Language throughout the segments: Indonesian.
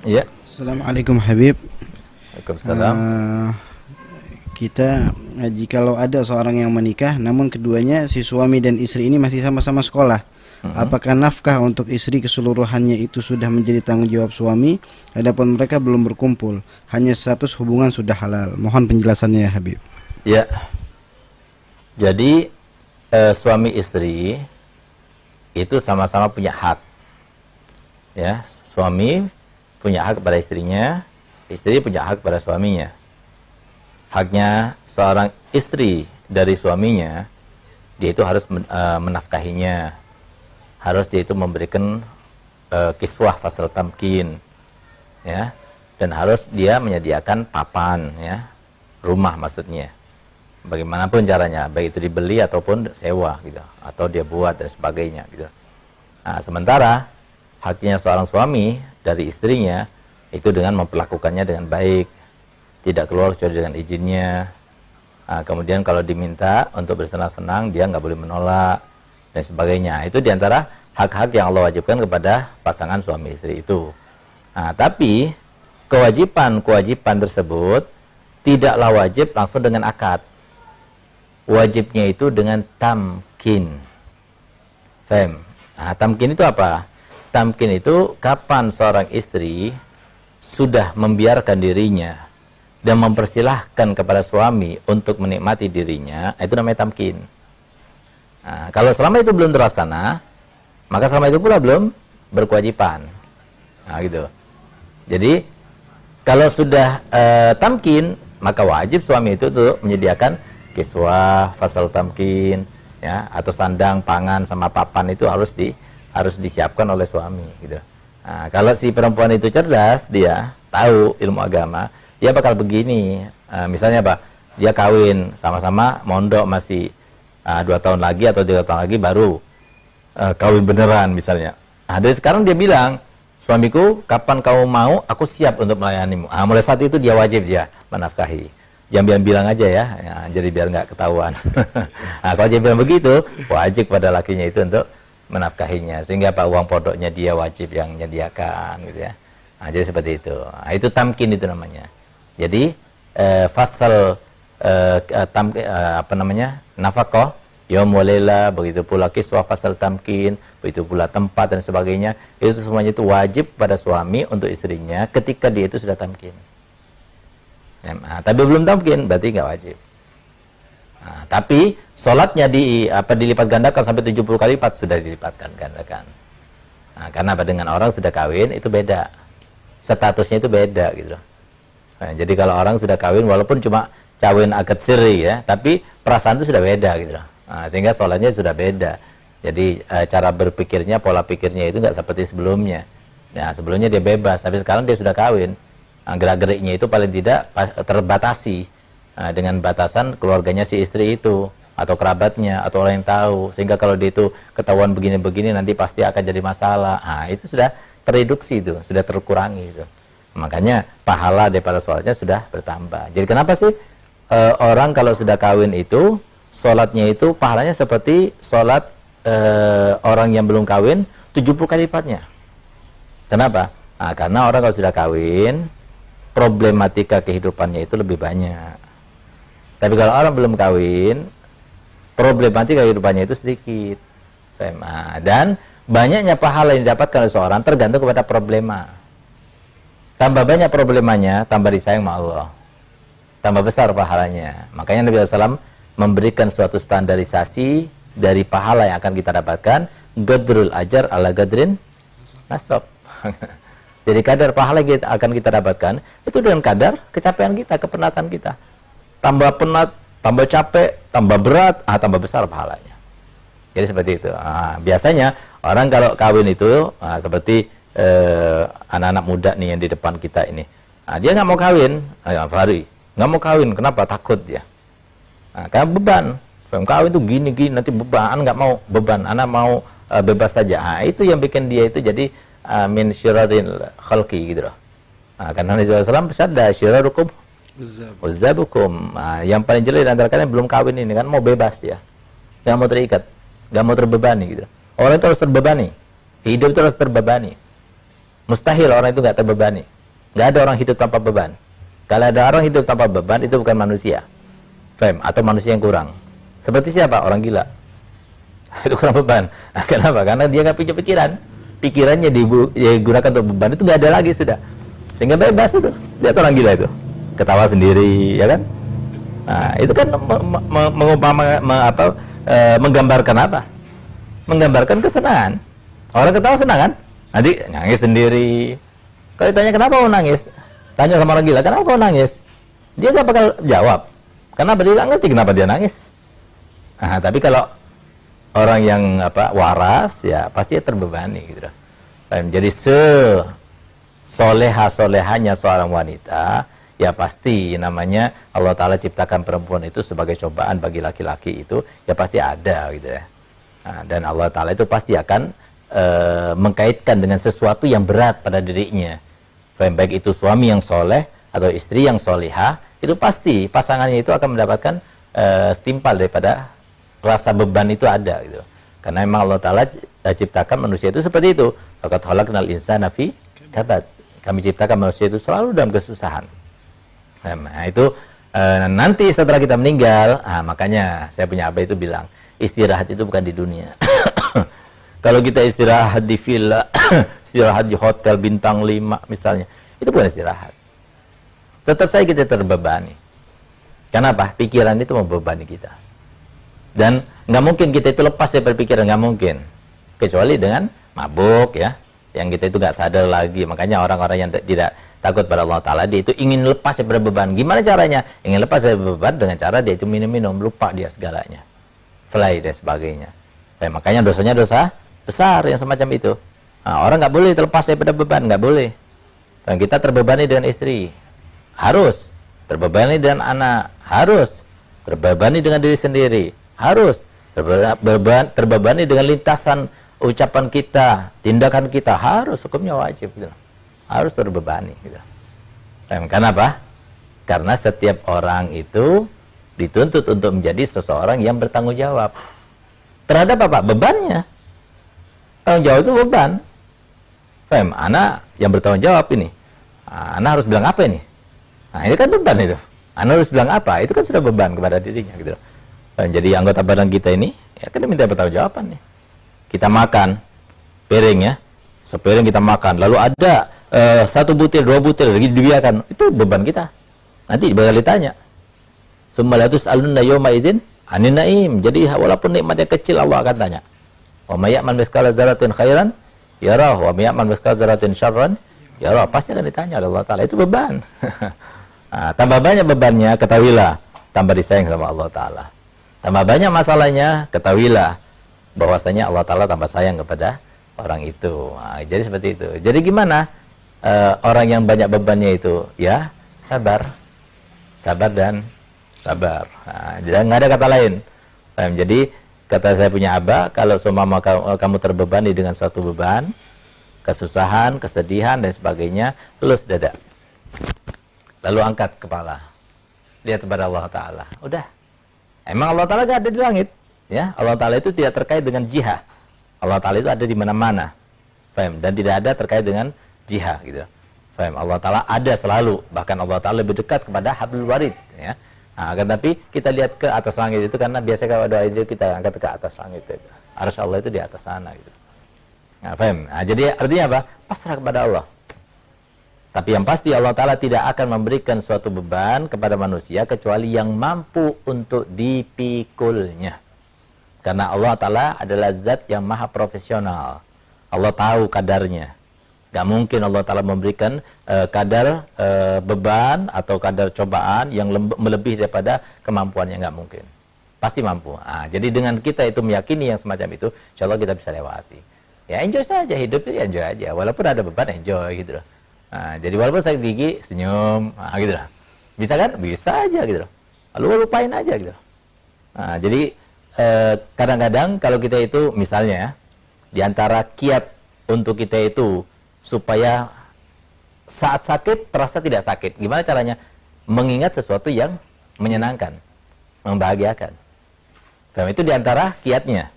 Iya. Assalamualaikum Habib. Waalaikumsalam. Kita jikalau ada seorang yang menikah namun keduanya si suami dan istri ini masih sama-sama sekolah, apakah nafkah untuk istri keseluruhannya itu sudah menjadi tanggung jawab suami, adapun mereka belum berkumpul, hanya status hubungan sudah halal? Mohon penjelasannya ya Habib. Ya. Jadi suami istri itu sama-sama punya hak. Ya, suami punya hak pada istrinya, istri punya hak pada suaminya. Haknya seorang istri dari suaminya, dia itu harus menafkahinya, harus dia itu memberikan kiswah fasal tamkin, ya, dan harus dia menyediakan papan, ya, rumah maksudnya, bagaimanapun caranya, baik itu dibeli ataupun sewa, gitu, atau dia buat dan sebagainya, gitu. Nah, sementara haknya seorang suami dari istrinya itu dengan memperlakukannya dengan baik, tidak keluar kecuali dengan izinnya. Nah, kemudian kalau diminta untuk bersenang-senang, dia nggak boleh menolak dan sebagainya. Itu diantara hak-hak yang Allah wajibkan kepada pasangan suami istri itu. Nah, tapi kewajiban tersebut tidaklah wajib langsung dengan akad. Wajibnya itu dengan tamkin. Faham? Nah, tamkin itu apa? Tamkin itu kapan seorang istri sudah membiarkan dirinya dan mempersilahkan kepada suami untuk menikmati dirinya, itu namanya tamkin. Nah, kalau selama itu belum terlaksana, maka selama itu pula belum berkewajiban. Nah, gitu. Jadi, kalau sudah tamkin, maka wajib suami itu tuh menyediakan kiswah, fasal tamkin, ya, atau sandang, pangan, sama papan itu harus disiapkan oleh suami, gitu. Nah, kalau si perempuan itu cerdas, dia tahu ilmu agama, dia bakal begini, misalnya apa? Dia kawin sama-sama mondok masih 2 tahun lagi atau 3 tahun lagi baru kawin beneran misalnya. Nah, dari sekarang dia bilang, suamiku, kapan kamu mau, aku siap untuk melayanimu. Nah, mulai saat itu dia wajib dia menafkahi. Jangan bilang aja ya, jadi biar nggak ketahuan. Nah, kalau dia bilang begitu, wajib pada lakinya itu untuk menafkahinya, sehingga apa, uang pondoknya dia wajib yang menyediakan, gitu ya. Nah, jadi seperti itu. Nah, itu tamkin itu namanya. Jadi fasal nafkah, yaum walaila, begitu pula kiswah, fasal tamkin, begitu pula tempat dan sebagainya, itu semuanya itu wajib pada suami untuk istrinya ketika dia itu sudah tamkin. Nah, tapi belum tamkin berarti nggak wajib. Nah, tapi sholatnya dilipat gandakan sampai 70 kali lipat, sudah dilipatkan gandakan. Nah, karena apa, dengan orang sudah kawin itu beda, statusnya itu beda, gitu. Nah, jadi kalau orang sudah kawin, walaupun cuma kawin akad siri ya, tapi perasaan itu sudah beda, gitu. Nah, sehingga sholatnya sudah beda. Jadi cara berpikirnya, pola pikirnya itu nggak seperti sebelumnya. Nah, sebelumnya dia bebas, tapi sekarang dia sudah kawin. Nah, gerak-geriknya itu paling tidak terbatasi dengan batasan keluarganya si istri itu, atau kerabatnya, atau orang yang tahu. Sehingga kalau dia itu ketahuan begini-begini, nanti pasti akan jadi masalah. Nah, itu sudah tereduksi itu, sudah terkurangi itu. Makanya pahala daripada sholatnya sudah bertambah. Jadi kenapa sih orang kalau sudah kawin itu sholatnya itu pahalanya seperti sholat orang yang belum kawin 70 kali lipatnya? Kenapa? Nah, karena orang kalau sudah kawin, problematika kehidupannya itu lebih banyak. Tapi kalau orang belum kawin, problematika kehidupannya itu sedikit. Dan banyaknya pahala yang didapatkan oleh seorang tergantung kepada problema. Tambah banyak problemanya, tambah disayang sama Allah, tambah besar pahalanya. Makanya Nabi SAW memberikan suatu standarisasi dari pahala yang akan kita dapatkan, gadrul ajar ala gadrin nasab. Jadi kadar pahala yang akan kita dapatkan itu dengan kadar kecapean kita, kepenatan kita. Tambah penat, tambah capek, tambah berat, tambah besar pahalanya. Jadi seperti itu. Biasanya orang kalau kawin itu seperti anak-anak muda nih yang di depan kita ini. Dia nggak mau kawin, Fahri nggak mau kawin, kenapa? Takut dia. Karena beban. Kawin itu gini-gini nanti beban, nggak mau beban, anak mau bebas saja. Itu yang bikin dia itu jadi min syiraril khalqi, gitu loh. Karena Nabi SAW bersabda, syirarukum uzzabukum. Yang paling jelek antara kalian belum kawin ini kan mau bebas dia, nggak mau terikat, nggak mau terbebani, gitu. Orang itu harus terbebani, hidup itu harus terbebani. Mustahil orang itu nggak terbebani. Nggak ada orang hidup tanpa beban. Kalau ada orang hidup tanpa beban, itu bukan manusia. Faham? Atau manusia yang kurang. Seperti siapa? Orang gila. Itu kurang beban. Nah, kenapa? Karena dia nggak punya pikiran. Pikirannya digunakan untuk beban, itu nggak ada lagi sudah. Sehingga bebas itu. Lihat orang gila itu. Ketawa sendiri, ya kan? Nah, itu kan menggambarkan apa? Menggambarkan kesenangan. Orang ketawa senang kan? Nanti nangis sendiri. Kalau ditanya kenapa mau nangis, tanya sama orang gila, kenapa mau nangis? Dia nggak bakal jawab. Kenapa? Dia nggak ngerti kenapa dia nangis. Nah, tapi kalau orang yang waras, ya pasti terbebani gitu. Jadi soleha-solehanya seorang wanita, ya pasti namanya Allah Ta'ala ciptakan perempuan itu sebagai cobaan bagi laki-laki itu, ya pasti ada gitu ya. Nah, dan Allah Ta'ala itu pasti akan mengkaitkan dengan sesuatu yang berat pada dirinya. Baik itu suami yang soleh atau istri yang solihah, itu pasti pasangannya itu akan mendapatkan setimpal daripada rasa beban itu ada gitu. Karena memang Allah Ta'ala ciptakan manusia itu seperti itu. Laqad khalaqnal insana fi kabad. Kami ciptakan manusia itu selalu dalam kesusahan. Nah, itu nanti setelah kita meninggal, makanya saya punya abah itu bilang, istirahat itu bukan di dunia. Kalau kita istirahat di villa, istirahat di hotel bintang 5 misalnya, itu bukan istirahat. Tetap saja kita terbebani. Kenapa? Pikiran itu membebani kita. Dan nggak mungkin kita itu lepas dari pikiran, nggak mungkin. Kecuali dengan mabuk ya, yang kita itu nggak sadar lagi. Makanya orang-orang yang tidak takut pada Allah Ta'ala, dia itu ingin lepas dari beban. Gimana caranya? Ingin lepas dari beban dengan cara dia itu minum-minum, lupa dia segalanya. Fly dan sebagainya. Makanya dosanya dosa besar yang semacam itu. Nah, orang nggak boleh terlepas daripada beban, nggak boleh. Dan kita terbebani dengan istri, harus. Terbebani dengan anak, harus. Terbebani dengan diri sendiri, harus. Terbebani dengan lintasan ucapan kita, tindakan kita, harus. Hukumnya wajib gitu. Harus terbebani gitu. Dan kenapa? Karena setiap orang itu dituntut untuk menjadi seseorang yang bertanggung jawab terhadap apa? Bebannya. Tanggung jawab itu beban. Anak yang bertanggung jawab ini, anak harus bilang apa ini? Nah, ini kan beban itu. Anak harus bilang apa? Itu kan sudah beban kepada dirinya gitu. Jadi anggota badan kita ini, ya kan diminta bertanggung jawaban nih. Kita makan piring ya, sepiring kita makan, lalu ada 1 butir, 2 butir lagi dibiarkan, itu beban kita. Nanti bakal ditanya. Sumalatus alunna yawma idzin anin naim. Jadi walaupun nikmatnya kecil, Allah akan tanya. Wa may ya'mal mithqala dzarratin khairan yarah wa may ya'mal mithqala dzarratin syarran yarah. Pasti akan ditanya oleh Allah Ta'ala. Itu beban. Nah, tambah banyak bebannya, ketahuilah tambah disayang sama Allah Ta'ala. Tambah banyak masalahnya, ketahuilah bahwasanya Allah Ta'ala tambah sayang kepada orang itu. Nah, jadi seperti itu. Jadi gimana orang yang banyak bebannya itu? Ya, sabar. Sabar dan sabar. Nah, jadi nggak ada kata lain. Jadi kata saya punya abah, kalau seumpama kamu terbebani dengan suatu beban, kesusahan, kesedihan dan sebagainya, elus dada, lalu angkat kepala, lihat kepada Allah Ta'ala. Udah. Emang Allah Ta'ala gak ada di langit, ya. Allah Ta'ala itu tidak terkait dengan jihah. Allah Ta'ala itu ada di mana-mana, dan tidak ada terkait dengan jihah gitu. Allah Ta'ala ada selalu, bahkan Allah Ta'ala lebih dekat kepada hablul warid, ya. Nah, tapi kita lihat ke atas langit itu karena biasanya kalau doa itu kita angkat ke atas langit itu. Arsy Allah itu di atas sana gitu. Nah, Nah, jadi artinya apa? Pasrah kepada Allah. Tapi yang pasti Allah Ta'ala tidak akan memberikan suatu beban kepada manusia kecuali yang mampu untuk dipikulnya. Karena Allah Ta'ala adalah zat yang maha profesional. Allah tahu kadarnya. Gak mungkin Allah Ta'ala memberikan kadar beban atau kadar cobaan yang melebihi daripada kemampuannya, gak mungkin. Pasti mampu. Nah, jadi dengan kita itu meyakini yang semacam itu, insya Allah kita bisa lewati. Ya enjoy saja, hidup itu enjoy aja. Walaupun ada beban, enjoy gitu loh. Nah, jadi walaupun sakit gigi, senyum, gitu loh. Bisa kan? Bisa aja gitu loh. Lalu lupain aja gitu loh. Nah, jadi kadang-kadang kalau kita itu misalnya ya, di antara kiat untuk kita itu supaya saat sakit terasa tidak sakit. Gimana caranya? Mengingat sesuatu yang menyenangkan, membahagiakan. Dan itu diantara kiatnya.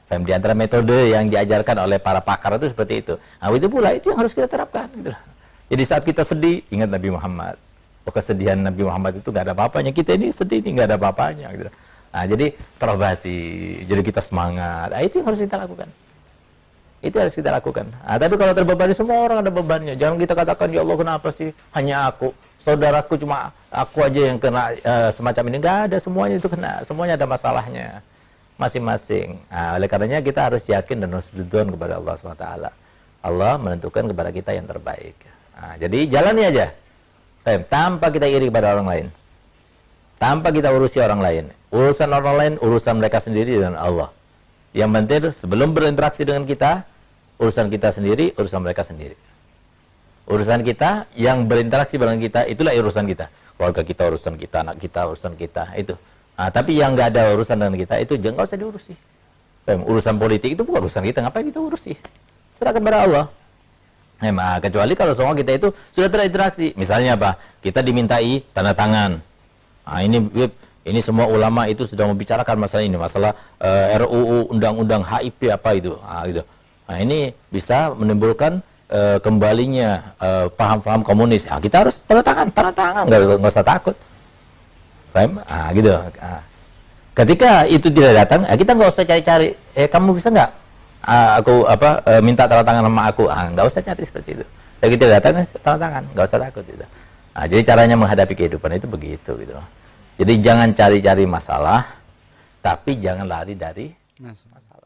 Di antara metode yang diajarkan oleh para pakar itu seperti itu. Nah, itu pula itu yang harus kita terapkan. Gitu. Jadi saat kita sedih, ingat Nabi Muhammad. Kesedihan Nabi Muhammad itu nggak ada apa-apanya. Kita ini sedih, ini nggak ada apa-apanya. Gitu. Nah, jadi terobati, jadi kita semangat. Nah, itu yang harus kita lakukan. Itu harus kita lakukan. Nah, tapi kalau terbebani, semua orang ada bebannya. Jangan kita katakan, ya Allah kenapa sih hanya aku? Saudaraku cuma aku aja yang kena semacam ini. Nggak ada, semuanya itu kena. Semuanya ada masalahnya. Masing-masing. Nah, oleh karenanya kita harus yakin dan husnudzon kepada Allah SWT. Allah menentukan kepada kita yang terbaik. Nah, jadi jalani aja. Tanpa kita iri kepada orang lain. Tanpa kita urusi orang lain. Urusan orang lain, urusan mereka sendiri dengan Allah. Yang penting sebelum berinteraksi dengan kita, urusan kita sendiri, urusan mereka sendiri. Urusan kita yang berinteraksi dengan kita, itulah urusan kita. Keluarga kita, urusan kita, anak kita, urusan kita, itu. Nah, tapi yang nggak ada urusan dengan kita, itu jangan usah diurusi. Urusan politik itu bukan urusan kita, ngapain kita urusi? Serahkan kepada Allah. Kecuali kalau semua kita itu sudah terinteraksi. Misalnya apa? Kita dimintai tanda tangan. Nah, ini semua ulama itu sudah membicarakan masalah ini, masalah RUU, undang-undang HIP apa itu. Gitu. Nah, ini bisa menimbulkan kembalinya paham-paham komunis. Nah, kita harus tanda tangan, nggak usah takut. Paham? Gitu. Ketika itu tidak datang, kita nggak usah cari-cari. Kamu bisa nggak? Aku minta tanda tangan sama aku. Nggak usah cari seperti itu. Kalau kita datang, tanda tangan, nggak usah takut. Gitu. Nah, jadi caranya menghadapi kehidupan itu begitu. Gitu. Jadi jangan cari-cari masalah, tapi jangan lari dari masalah.